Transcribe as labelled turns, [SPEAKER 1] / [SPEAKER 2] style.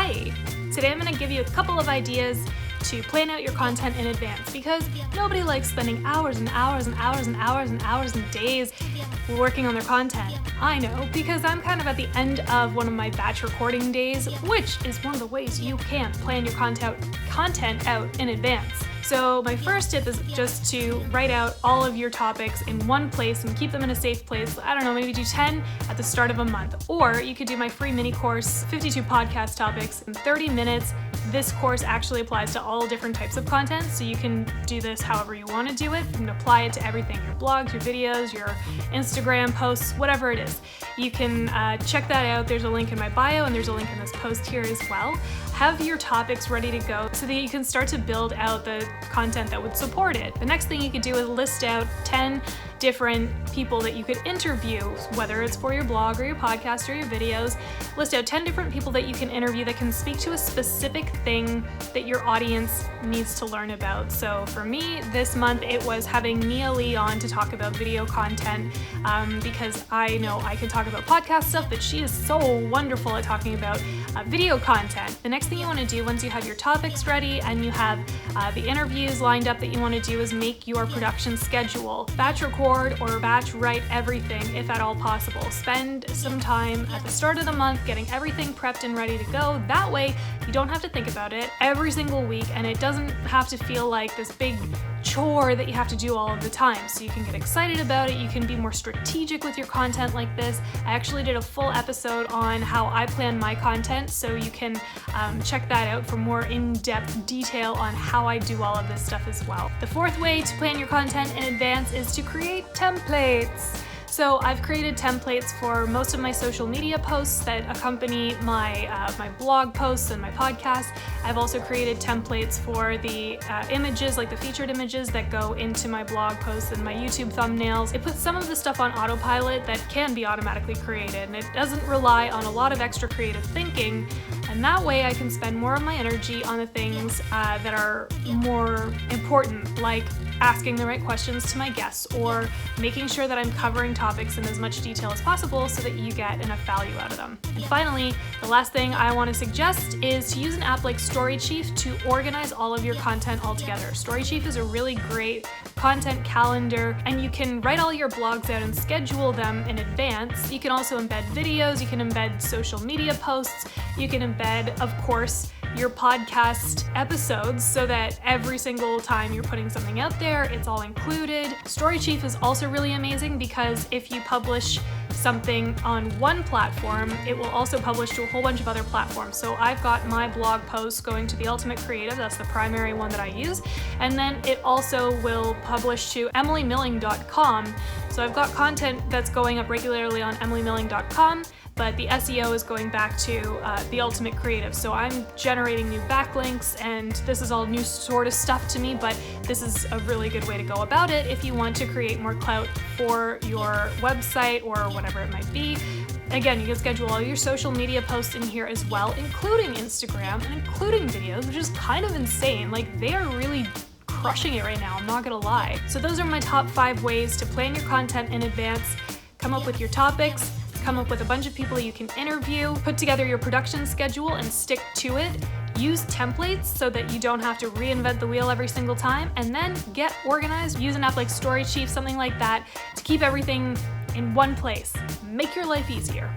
[SPEAKER 1] Hi! Today I'm going to give you a couple of ideas to plan out your content in advance because nobody likes spending hours and hours and hours and hours and hours and days working on their content. I know, because I'm kind of at the end of one of my batch recording days, which is one of the ways you can plan your content out in advance. So my first tip is just to write out all of your topics in one place and keep them in a safe place. I don't know, maybe do 10 at the start of a month. Or you could do my free mini course, 52 podcast topics in 30 minutes. This course actually applies to all different types of content, so you can do this however you want to do it. You can apply it to everything, your blogs, your videos, your Instagram posts, whatever it is. You can check that out. There's a link in my bio and there's a link in this post here as well. Have your topics ready to go so that you can start to build out the content that would support it. The next thing you could do is list out 10 different people that you could interview, whether it's for your blog or your podcast or your videos. List out 10 different people that you can interview that can speak to a specific thing that your audience needs to learn about. So for me, this month it was having Nia Lee on to talk about video content because I know I can talk about podcast stuff, but she is so wonderful at talking about video content. The next thing you want to do once you have your topics ready and you have the interviews lined up that you want to do is make your production schedule. Batch record or batch write everything if at all possible. Spend some time at the start of the month getting everything prepped and ready to go. That way you don't have to think about it every single week and it doesn't have to feel like this big chore that you have to do all of the time. So you can get excited about it, you can be more strategic with your content like this. I actually did a full episode on how I plan my content, so you can check that out for more in-depth detail on how I do all of this stuff as well. The fourth way to plan your content in advance is to create templates. So I've created templates for most of my social media posts that accompany my blog posts and my podcast. I've also created templates for the images, like the featured images that go into my blog posts and my YouTube thumbnails. It puts some of the stuff on autopilot that can be automatically created, and it doesn't rely on a lot of extra creative thinking. And that way I can spend more of my energy on the things that are more important, like asking the right questions to my guests or making sure that I'm covering topics in as much detail as possible so that you get enough value out of them. And finally, the last thing I want to suggest is to use an app like StoryChief to organize all of your content all together. StoryChief is a really great content calendar, and you can write all your blogs out and schedule them in advance. You can also embed videos, you can embed social media posts, you can embed, of course, your podcast episodes so that every single time you're putting something out there, it's all included. StoryChief is also really amazing because if you publish something on one platform, it will also publish to a whole bunch of other platforms. So I've got my blog posts going to The Ultimate Creative, that's the primary one that I use, and then it also will publish to emilymilling.com. So I've got content that's going up regularly on emilymilling.com, but the SEO is going back to The Ultimate Creative. So I'm generating new backlinks, and this is all new sort of stuff to me, but this is a really good way to go about it if you want to create more clout for your website or whatever it might be. Again, you can schedule all your social media posts in here as well, including Instagram and including videos, which is kind of insane. Like, they are really crushing it right now, I'm not gonna lie. So those are my top 5 ways to plan your content in advance. Come up with your topics, come up with a bunch of people you can interview, put together your production schedule and stick to it. Use templates so that you don't have to reinvent the wheel every single time, and then get organized. Use an app like StoryChief, something like that, to keep everything in one place. Make your life easier.